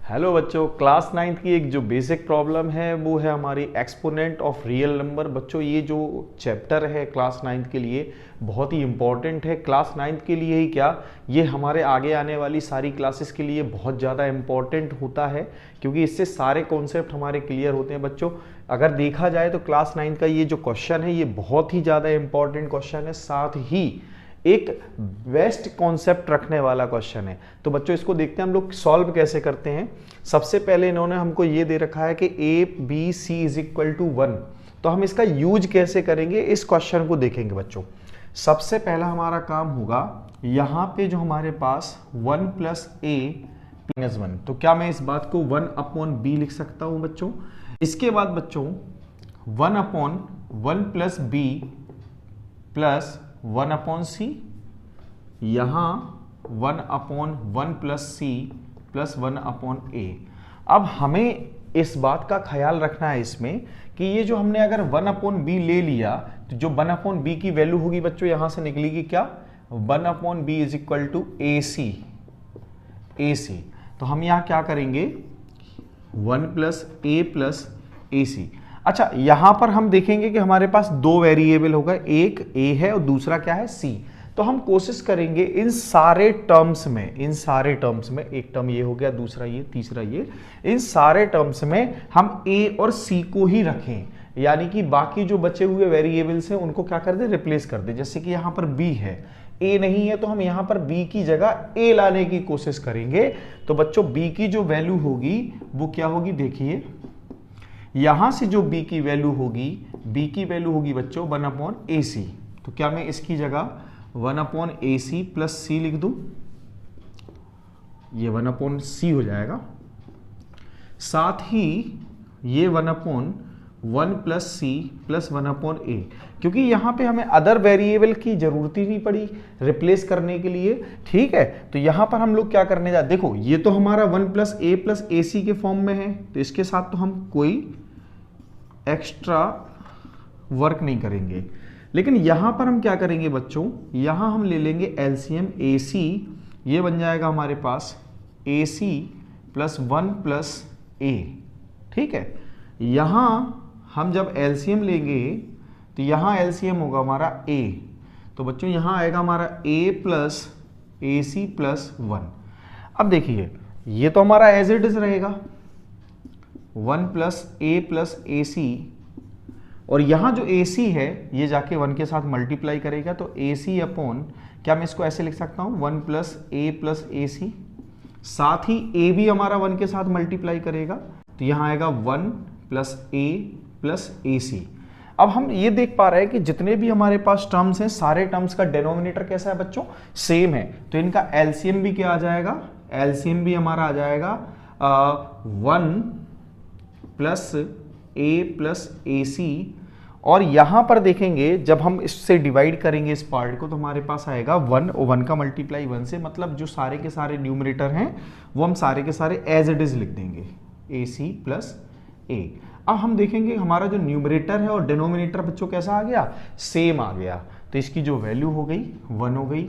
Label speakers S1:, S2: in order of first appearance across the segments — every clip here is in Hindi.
S1: हेलो बच्चों, क्लास नाइन्थ की एक जो बेसिक प्रॉब्लम है वो है हमारी एक्सपोनेंट ऑफ रियल नंबर। बच्चों ये जो चैप्टर है क्लास नाइन्थ के लिए बहुत ही इंपॉर्टेंट है। क्लास नाइन्थ के लिए ही क्या, ये हमारे आगे आने वाली सारी क्लासेस के लिए बहुत ज़्यादा इंपॉर्टेंट होता है, क्योंकि इससे सारे कॉन्सेप्ट हमारे क्लियर होते हैं। बच्चों अगर देखा जाए तो क्लास नाइन्थ का ये जो क्वेश्चन है ये बहुत ही ज़्यादा इंपॉर्टेंट क्वेश्चन है, साथ ही एक बेस्ट कॉन्सेप्ट रखने वाला क्वेश्चन है। तो बच्चों इसको देखते हैं हम लोग सॉल्व कैसे करते हैं। सबसे पहले इन्होंने हमको ये दे रखा है कि A B C is equal to 1, तो हम इसका यूज कैसे करेंगे इस क्वेश्चन को देखेंगे। बच्चों सबसे पहला हमारा काम होगा, यहाँ पे जो हमारे पास 1 प्लस ए प्लस 1, तो क्या मैं इस बात को 1 अपॉन बी लिख सकता हूँ बच्चों। इसके बाद बच्चों 1 upon 1 plus b plus 1 upon c, यहां 1 upon 1 plus c plus 1 upon a. अब हमें इस बात का ख्याल रखना है इसमें कि ये जो हमने अगर 1 अपॉन बी ले लिया तो जो 1 अपॉन बी की वैल्यू होगी बच्चों यहां से निकलेगी क्या, 1 upon b is equal to a c. तो हम यहां क्या करेंगे 1 प्लस ए सी। अच्छा यहां पर हम देखेंगे कि हमारे पास दो वेरिएबल होगा, एक ए है और दूसरा क्या है सी। तो हम कोशिश करेंगे इन सारे टर्म्स में, एक टर्म ये हो गया, दूसरा ये, तीसरा ये, इन सारे टर्म्स में हम ए और सी को ही रखें, यानी कि बाकी जो बचे हुए वेरिएबल्स हैं उनको क्या कर दे, रिप्लेस कर दे। जैसे कि यहां पर बी है, ए नहीं है, तो हम यहां पर बी की जगह ए लाने की कोशिश करेंगे। तो बच्चों बी की जो वैल्यू होगी वो क्या होगी, देखिए यहां से जो b की वैल्यू होगी बच्चों 1 अपॉन ए सी। तो क्या मैं इसकी जगह 1 अपॉन ए सी प्लस सी लिख दूं, ये 1 अपॉन सी हो जाएगा। साथ ही ये 1 upon 1 plus c plus 1 upon a, क्योंकि यहां पे हमें अदर वेरिएबल की जरूरत ही नहीं पड़ी रिप्लेस करने के लिए। ठीक है, तो यहां पर हम लोग क्या करने जा, देखो ये तो हमारा 1 प्लस ए सी के फॉर्म में है, तो इसके साथ तो हम कोई एक्स्ट्रा वर्क नहीं करेंगे। लेकिन यहां पर हम क्या करेंगे बच्चों, यहां हम ले लेंगे एलसीएम ए सी, ये बन जाएगा हमारे पास ए सी प्लस 1 प्लस ए। ठीक है, यहां हम जब एलसीएम लेंगे तो यहां एलसीएम होगा हमारा ए, तो बच्चों यहां आएगा हमारा ए प्लस ए सी प्लस 1। अब देखिए ये तो हमारा एज इट इज रहेगा 1 प्लस ए सी, और यहां जो ए सी है ये जाके 1 के साथ मल्टीप्लाई करेगा, तो ए सी अपॉन, क्या मैं इसको ऐसे लिख सकता हूं 1 प्लस ए सी। साथ ही ए भी हमारा 1 के साथ मल्टीप्लाई करेगा, तो यहां आएगा 1 प्लस ए सी। अब हम ये देख पा रहे हैं कि जितने भी हमारे पास टर्म्स हैं सारे टर्म्स का डिनोमिनेटर कैसा है बच्चों, सेम है। तो इनका एलसीएम भी क्या आ जाएगा, एलसीएम भी हमारा आ जाएगा 1 प्लस ए सी। और यहां पर देखेंगे जब हम इससे डिवाइड करेंगे इस पार्ट को तो हमारे पास आएगा 1, और 1 का मल्टीप्लाई 1 से, मतलब जो सारे के सारे न्यूमरेटर हैं वो हम सारे के सारे एज इट इज लिख देंगे, ए सी प्लस ए। अब हम देखेंगे हमारा जो न्यूमरेटर है और डिनोमिनेटर बच्चों कैसा आ गया, सेम आ गया, तो इसकी जो वैल्यू हो गई 1 हो गई,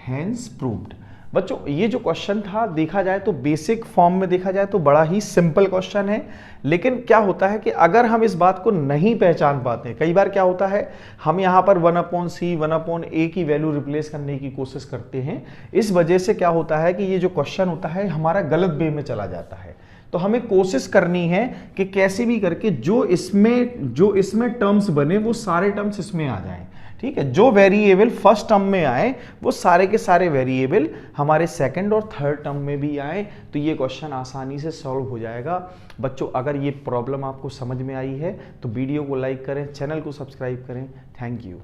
S1: हैंस प्रूव्ड। बच्चों ये जो क्वेश्चन था देखा जाए तो बेसिक फॉर्म में देखा जाए तो बड़ा ही सिंपल क्वेश्चन है, लेकिन क्या होता है कि अगर हम इस बात को नहीं पहचान पाते, कई बार क्या होता है हम यहाँ पर 1 अपॉन सी 1 अपॉन ए की वैल्यू रिप्लेस करने की कोशिश करते हैं, इस वजह से क्या होता है कि ये जो क्वेश्चन होता है हमारा गलत वे में चला जाता है। तो हमें कोशिश करनी है कि कैसे भी करके जो इसमें टर्म्स बने वो सारे टर्म्स इसमें आ जाएं। ठीक है, जो वेरिएबल फर्स्ट टर्म में आए वो सारे के सारे वेरिएबल हमारे सेकंड और थर्ड टर्म में भी आए, तो ये क्वेश्चन आसानी से सॉल्व हो जाएगा। बच्चों अगर ये प्रॉब्लम आपको समझ में आई है तो वीडियो को लाइक करें, चैनल को सब्सक्राइब करें। Thank you.